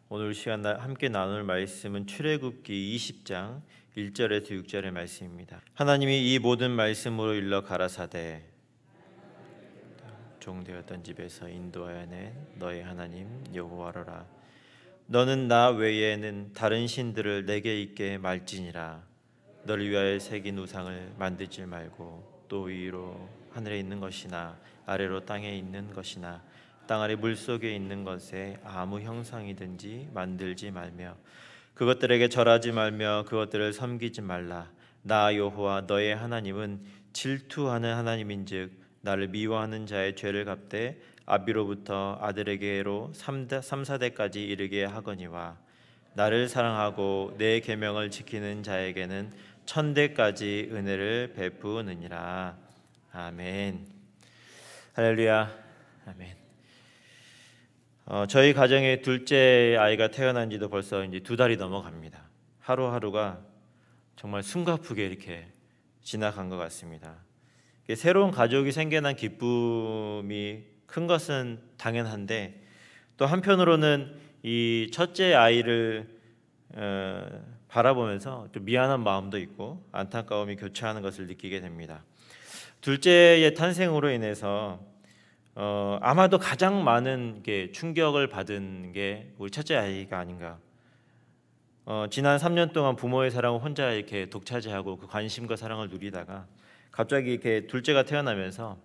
오늘 시간 함께 나눌 말씀은 출애굽기 20장 1절에서 6절의 말씀입니다. 하나님이 이 모든 말씀으로 일러 가라사대 종되었던 집에서 인도하여 낸 너의 하나님 여호와로라. 너는 나 외에는 다른 신들을 내게 있게 말지니라. 너를 위하여 새긴 우상을 만들지 말고 또 위로 하늘에 있는 것이나 아래로 땅에 있는 것이나 땅 아래 물속에 있는 것에 아무 형상이든지 만들지 말며 그것들에게 절하지 말며 그것들을 섬기지 말라. 나 여호와 너의 하나님은 질투하는 하나님인즉 나를 미워하는 자의 죄를 갚되 아비로부터 아들에게로 3,4대까지 이르게 하거니와 나를 사랑하고 내 계명을 지키는 자에게는 1,000대까지 은혜를 베푸느니라. 아멘. 할렐루야. 아멘. 저희 가정에 둘째 아이가 태어난 지도 벌써 이제 2달이 넘어갑니다. 하루하루가 정말 숨가쁘게 이렇게 지나간 것 같습니다. 새로운 가족이 생겨난 기쁨이 큰 것은 당연한데 또 한편으로는 이 첫째 아이를 바라보면서 좀 미안한 마음도 있고 안타까움이 교차하는 것을 느끼게 됩니다. 둘째의 탄생으로 인해서 아마도 가장 많은 게 충격을 받은 게 우리 첫째 아이가 아닌가. 지난 3년 동안 부모의 사랑을 혼자 이렇게 독차지하고 그 관심과 사랑을 누리다가 갑자기 이렇게 둘째가 태어나면서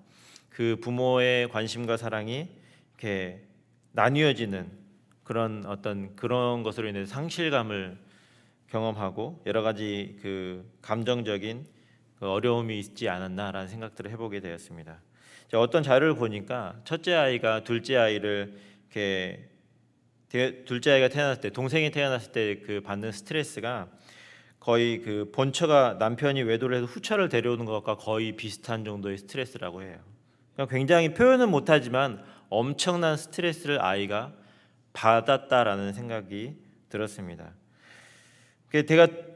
그 부모의 관심과 사랑이 이렇게 나뉘어지는 그런 것으로 인해서 상실감을 경험하고 여러 가지 그 감정적인 그 어려움이 있지 않았나라는 생각들을 해보게 되었습니다. 어떤 자료를 보니까 첫째 아이가 둘째 아이를 이렇게 둘째 아이가 태어났을 때 동생이 태어났을 때 그 받는 스트레스가 거의 그 본처가 남편이 외도를 해서 후처를 데려오는 것과 거의 비슷한 정도의 스트레스라고 해요. 그러니까 굉장히 표현은 못하지만 엄청난 스트레스를 아이가 받았다라는 생각이 들었습니다.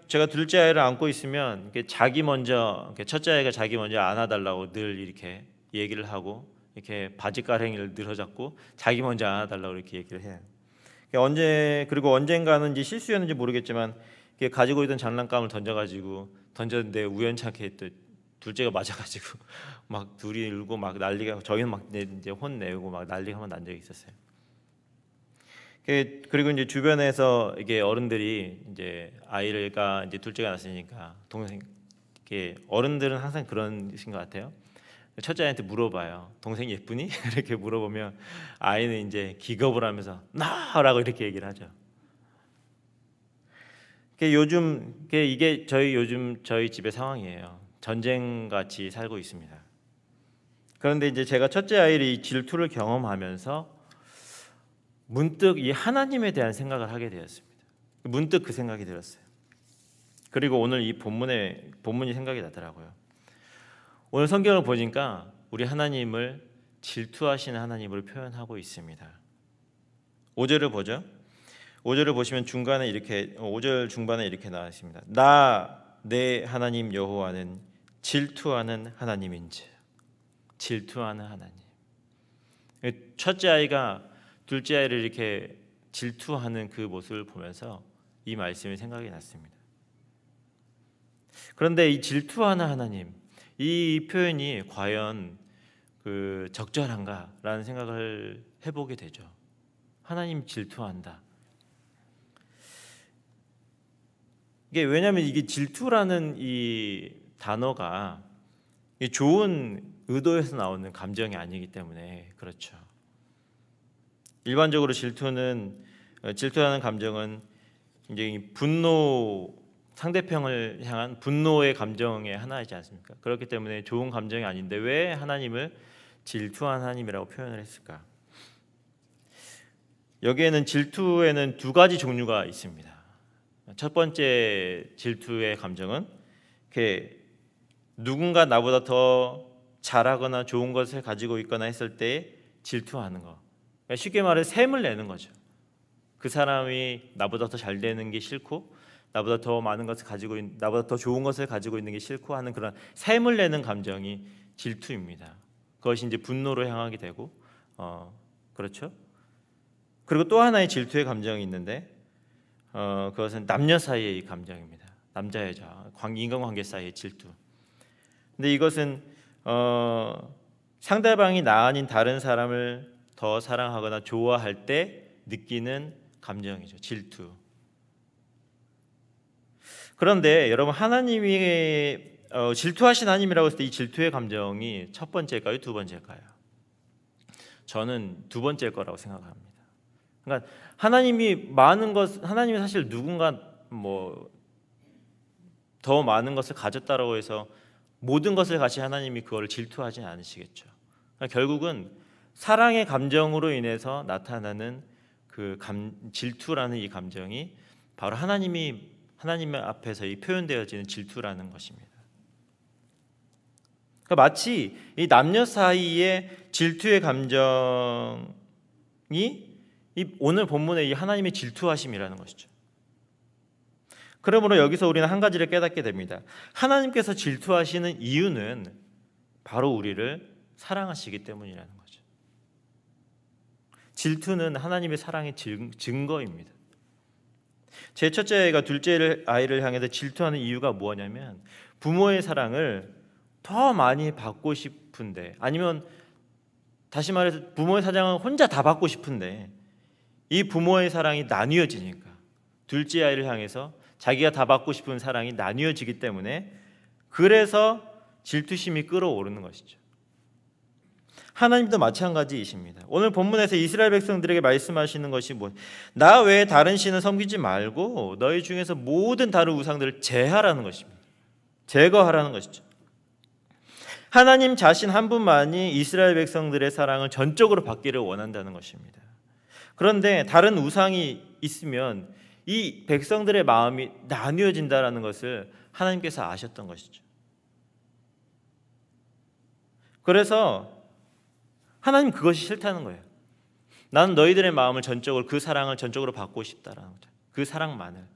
제가 둘째 아이를 안고 있으면 첫째 아이가 자기 먼저 안아달라고 늘 이렇게 얘기를 하고 이렇게 바지가랑이를 늘어잡고 자기 먼저 안아달라고 이렇게 얘기를 해요. 그리고 언젠가는 이제 실수였는지 모르겠지만 가지고 있던 장난감을 던졌는데 우연찮게 또 둘째가 맞아가지고 막 둘이 울고 막 난리가, 저희는 막 이제 혼내고 막 난리가 한번 난 적이 있었어요. 그리고 이제 주변에서 이게 어른들이 이제 아이가 이제 둘째가 났으니까 동생 어른들은 항상 그런신 것 같아요. 첫째 아이한테 물어봐요. 동생 예쁘니? 이렇게 물어보면 아이는 이제 기겁을 하면서 나라고 이렇게 얘기를 하죠. 이게 저희 집의 상황이에요. 전쟁 같이 살고 있습니다. 그런데 이제 제가 첫째 아이를 이 질투를 경험하면서 문득 이 하나님에 대한 생각을 하게 되었습니다. 문득 그 생각이 들었어요. 그리고 오늘 이 본문이 생각이 나더라고요. 오늘 성경을 보니까 우리 하나님을 질투하시는 하나님으로 표현하고 있습니다. 5절을 보죠. 5절을 보시면 5절 중반에 이렇게 나와 있습니다. 내 하나님 여호와는 질투하는 하나님인지. 질투하는 하나님. 첫째 아이가 둘째 아이를 이렇게 질투하는 그 모습을 보면서 이 말씀이 생각이 났습니다. 그런데 이 질투하는 하나님, 이 표현이 과연 그 적절한가라는 생각을 해보게 되죠. 하나님 질투한다. 왜냐하면 이게 질투라는 이 단어가 좋은 의도에서 나오는 감정이 아니기 때문에 그렇죠. 일반적으로 질투하는 감정은 이제 상대편을 향한 분노의 감정의 하나이지 않습니까? 그렇기 때문에 좋은 감정이 아닌데 왜 하나님을 질투한 하나님이라고 표현을 했을까? 여기에는 질투에는 2가지 종류가 있습니다. 첫 번째 질투의 감정은 누군가 나보다 더 잘하거나 좋은 것을 가지고 있거나 했을 때 질투하는 거. 쉽게 말해 샘을 내는 거죠. 그 사람이 나보다 더 잘 되는 게 싫고 나보다 더 많은 것을 나보다 더 좋은 것을 가지고 있는 게 싫고 하는 그런 샘을 내는 감정이 질투입니다. 그것이 이제 분노로 향하게 되고 그렇죠? 그리고 또 하나의 질투의 감정이 있는데 그것은 남녀 사이의 감정입니다. 남자 여자 인간관계 사이의 질투. 근데 이것은 상대방이 나 아닌 다른 사람을 더 사랑하거나 좋아할 때 느끼는 감정이죠. 질투. 그런데 여러분, 하나님이 질투하신 하나님이라고 했을 때 이 질투의 감정이 첫 번째일까요? 두 번째일까요? 저는 두 번째일 거라고 생각합니다. 그러니까 하나님이 사실 누군가 더 많은 것을 가졌다라고 해서 모든 것을 가진 하나님이 그거를 질투하지 않으시겠죠. 그러니까 결국은 사랑의 감정으로 인해서 나타나는 질투라는 이 감정이 바로 하나님 앞에서 이 표현되어지는 질투라는 것입니다. 그러니까 마치 이 남녀 사이의 질투의 감정이 오늘 본문의 이 하나님의 질투하심이라는 것이죠. 그러므로 여기서 우리는 한 가지를 깨닫게 됩니다. 하나님께서 질투하시는 이유는 바로 우리를 사랑하시기 때문이라는 거죠. 질투는 하나님의 사랑의 증거입니다. 제 첫째 아이가 둘째 아이를 향해서 질투하는 이유가 뭐냐면 부모의 사랑을 더 많이 받고 싶은데, 아니면 다시 말해서 부모의 사랑을 혼자 다 받고 싶은데 이 부모의 사랑이 나뉘어지니까, 둘째 아이를 향해서 자기가 다 받고 싶은 사랑이 나뉘어지기 때문에 그래서 질투심이 끌어오르는 것이죠. 하나님도 마찬가지이십니다. 오늘 본문에서 이스라엘 백성들에게 말씀하시는 것이 나 외에 다른 신을 섬기지 말고 너희 중에서 모든 다른 우상들을 제하라는 것입니다. 제거하라는 것이죠. 하나님 자신 한 분만이 이스라엘 백성들의 사랑을 전적으로 받기를 원한다는 것입니다. 그런데 다른 우상이 있으면 이 백성들의 마음이 나뉘어진다는 것을 하나님께서 아셨던 것이죠. 그래서 하나님 그것이 싫다는 거예요. 나는 너희들의 마음을 전적으로, 그 사랑을 전적으로 받고 싶다라는 거죠. 그 사랑만을,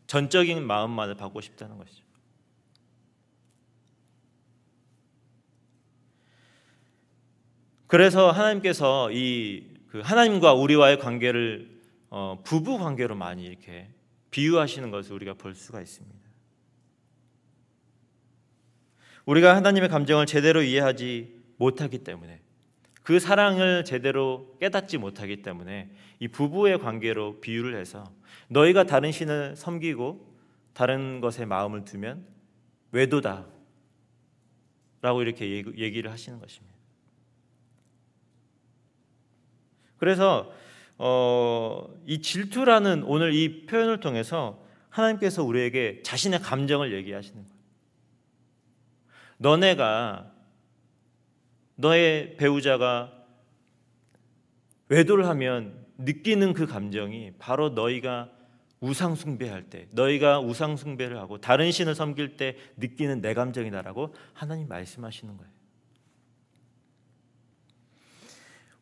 전적인 마음만을 받고 싶다는 것이죠. 그래서 하나님께서 하나님과 우리와의 관계를 부부 관계로 많이 이렇게 비유하시는 것을 우리가 볼 수가 있습니다. 우리가 하나님의 감정을 제대로 이해하지 못하기 때문에, 그 사랑을 제대로 깨닫지 못하기 때문에 이 부부의 관계로 비유를 해서 너희가 다른 신을 섬기고 다른 것에 마음을 두면 외도다 라고 이렇게 얘기를 하시는 것입니다. 그래서 이 질투라는 오늘 이 표현을 통해서 하나님께서 우리에게 자신의 감정을 얘기하시는 거예요. 너의 배우자가 외도를 하면 느끼는 그 감정이 바로 너희가 우상 숭배할 때, 너희가 우상 숭배를 하고 다른 신을 섬길 때 느끼는 내 감정이다라고 하나님 말씀하시는 거예요.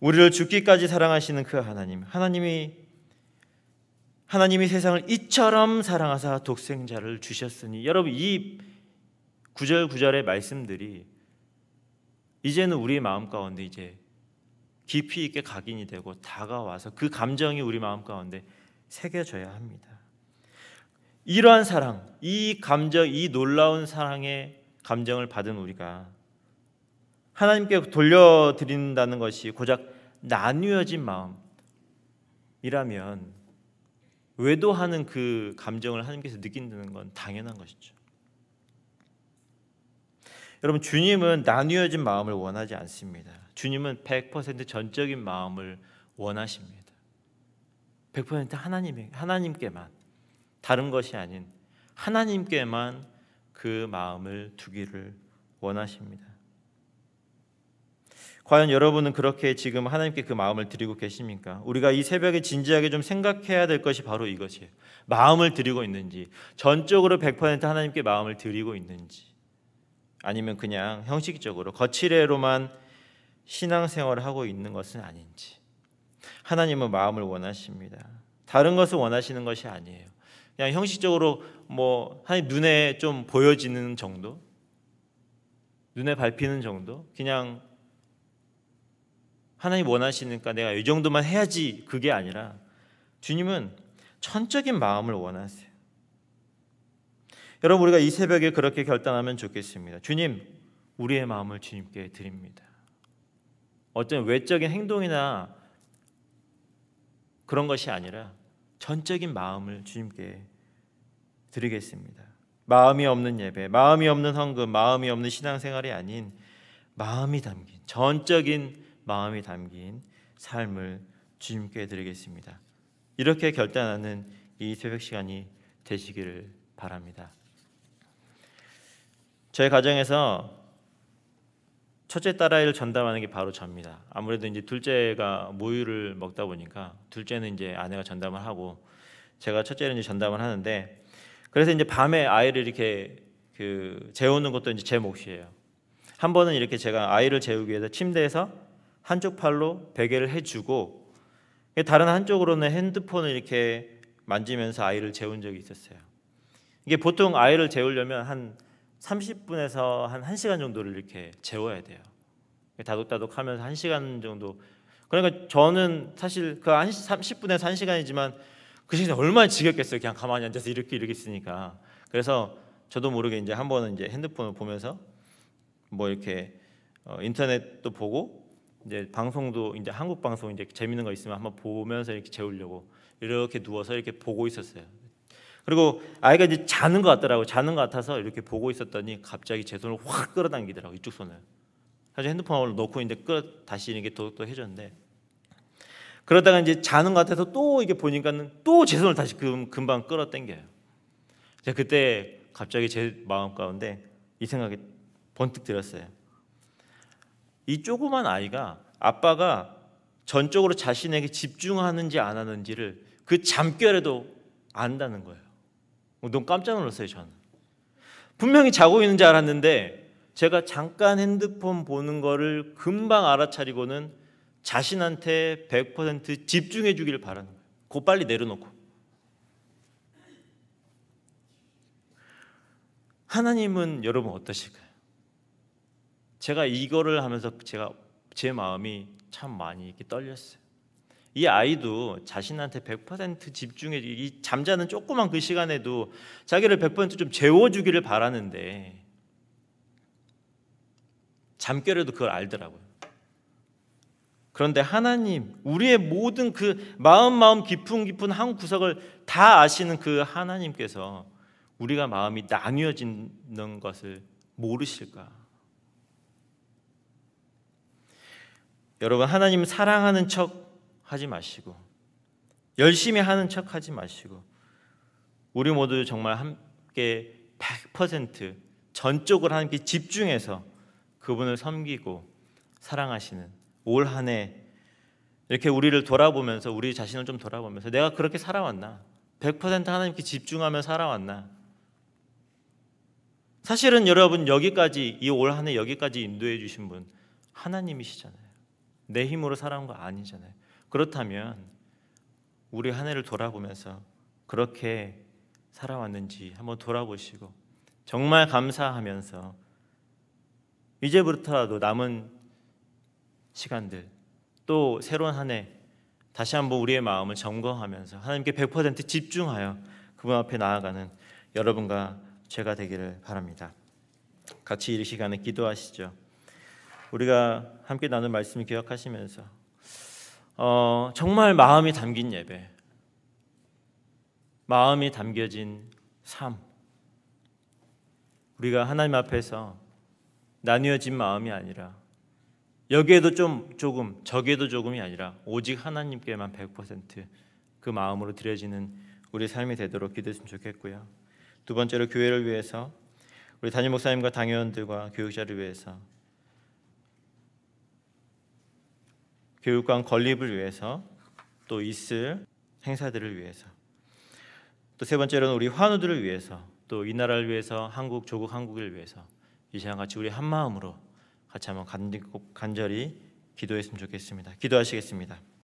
우리를 죽기까지 사랑하시는 그 하나님이 세상을 이처럼 사랑하사 독생자를 주셨으니, 여러분 이 구절의 말씀들이 이제는 우리의 마음 가운데 이제 깊이 있게 각인이 되고 다가와서 그 감정이 우리 마음 가운데 새겨져야 합니다. 이러한 사랑, 이 감정, 이 놀라운 사랑의 감정을 받은 우리가 하나님께 돌려드린다는 것이 고작 나뉘어진 마음이라면 외도하는 그 감정을 하나님께서 느낀다는 건 당연한 것이죠. 여러분, 주님은 나뉘어진 마음을 원하지 않습니다. 주님은 100% 전적인 마음을 원하십니다. 100% 하나님께만, 다른 것이 아닌 하나님께만 그 마음을 두기를 원하십니다. 과연 여러분은 그렇게 지금 하나님께 그 마음을 드리고 계십니까? 우리가 이 새벽에 진지하게 좀 생각해야 될 것이 바로 이것이에요. 마음을 드리고 있는지, 전적으로 100% 하나님께 마음을 드리고 있는지, 아니면 그냥 형식적으로 거칠애로만 신앙생활을 하고 있는 것은 아닌지. 하나님은 마음을 원하십니다. 다른 것을 원하시는 것이 아니에요. 그냥 형식적으로 하나님 눈에 좀 보여지는 정도, 눈에 밟히는 정도, 그냥 하나님 원하시니까 내가 이 정도만 해야지, 그게 아니라 주님은 전적인 마음을 원하세요. 여러분, 우리가 이 새벽에 그렇게 결단하면 좋겠습니다. 주님, 우리의 마음을 주님께 드립니다. 어떤 외적인 행동이나 그런 것이 아니라 전적인 마음을 주님께 드리겠습니다. 마음이 없는 예배, 마음이 없는 헌금, 마음이 없는 신앙생활이 아닌 마음이 담긴, 전적인 마음이 담긴 삶을 주님께 드리겠습니다. 이렇게 결단하는 이 새벽 시간이 되시기를 바랍니다. 저희 가정에서 첫째 딸아이를 전담하는 게 바로 저입니다. 아무래도 이제 둘째가 모유를 먹다 보니까 둘째는 이제 아내가 전담을 하고 제가 첫째는 이제 전담을 하는데, 그래서 이제 밤에 아이를 이렇게 재우는 것도 이제 제 몫이에요. 한 번은 이렇게 제가 아이를 재우기 위해서 침대에서 한쪽 팔로 베개를 해주고 다른 한쪽으로는 핸드폰을 이렇게 만지면서 아이를 재운 적이 있었어요. 이게 보통 아이를 재우려면 한 30분에서 한 1시간 정도를 이렇게 재워야 돼요. 다독다독 하면서 1시간 정도. 그러니까 저는 사실 그 30분에서 1시간이지만 그 시간이 얼마나 지겹겠어요. 그냥 가만히 앉아서 이렇게 있으니까. 그래서 저도 모르게 이제 한 번은 이제 핸드폰을 보면서 뭐 이렇게 인터넷도 보고 이제 방송도 이제 한국 방송 이제 재밌는 거 있으면 한번 보면서 이렇게 재우려고 이렇게 누워서 이렇게 보고 있었어요. 그리고 아이가 이제 자는 것 같더라고요. 자는 것 같아서 이렇게 보고 있었더니 갑자기 제 손을 확 끌어당기더라고요. 이쪽 손을. 사실 핸드폰을 놓고 이제 다시 이렇게 또 해줬는데, 그러다가 이제 자는 것 같아서 또 이게 보니까는 또 제 손을 다시 금방 끌어당겨요. 제가 그때 갑자기 제 마음 가운데 이 생각이 번뜩 들었어요. 이 조그만 아이가 아빠가 전적으로 자신에게 집중하는지 안 하는지를 그 잠결에도 안다는 거예요. 너무 깜짝 놀랐어요. 저는 분명히 자고 있는 줄 알았는데 제가 잠깐 핸드폰 보는 거를 금방 알아차리고는 자신한테 100% 집중해 주기를 바라는 거예요. 그거 빨리 내려놓고. 하나님은 여러분 어떠실까요? 제가 이거를 하면서 제 마음이 참 많이 이렇게 떨렸어요. 이 아이도 자신한테 100% 집중해, 이 잠자는 조그만 그 시간에도 자기를 100%좀 재워주기를 바라는데 잠결에도 그걸 알더라고요. 그런데 하나님, 우리의 모든 그 마음 깊은 한 구석을 다 아시는 그 하나님께서 우리가 마음이 나뉘어지는 것을 모르실까? 여러분, 하나님 사랑하는 척 하지 마시고 열심히 하는 척 하지 마시고 우리 모두 정말 함께 100% 전적으로 함께 집중해서 그분을 섬기고 사랑하시는 올 한 해 이렇게 우리를 돌아보면서 우리 자신을 좀 돌아보면서 내가 그렇게 살아왔나? 100% 하나님께 집중하며 살아왔나? 사실은 여러분, 여기까지 이 올 한 해 여기까지 인도해 주신 분 하나님이시잖아요. 내 힘으로 살아온 거 아니잖아요. 그렇다면 우리 한 해를 돌아보면서 그렇게 살아왔는지 한번 돌아보시고 정말 감사하면서 이제부터라도 남은 시간들 또 새로운 한 해 다시 한번 우리의 마음을 점검하면서 하나님께 100% 집중하여 그분 앞에 나아가는 여러분과 제가 되기를 바랍니다. 같이 이 시간에 기도하시죠. 우리가 함께 나눈 말씀을 기억하시면서 정말 마음이 담긴 예배, 마음이 담겨진 삶, 우리가 하나님 앞에서 나뉘어진 마음이 아니라 여기에도 조금 저기에도 조금이 아니라 오직 하나님께만 100% 마음으로 드려지는 우리 삶이 되도록 기도했으면 좋겠고요. 두 번째로 교회를 위해서 우리 담임 목사님과 당회원들과 교육자를 위해서 교육관 건립을 위해서 또 있을 행사들을 위해서 또 세 번째로는 우리 환우들을 위해서 또 이 나라를 위해서 조국 한국을 위해서 이 시간 같이 우리 한 마음으로 같이 한번 간절히 기도했으면 좋겠습니다. 기도하시겠습니다.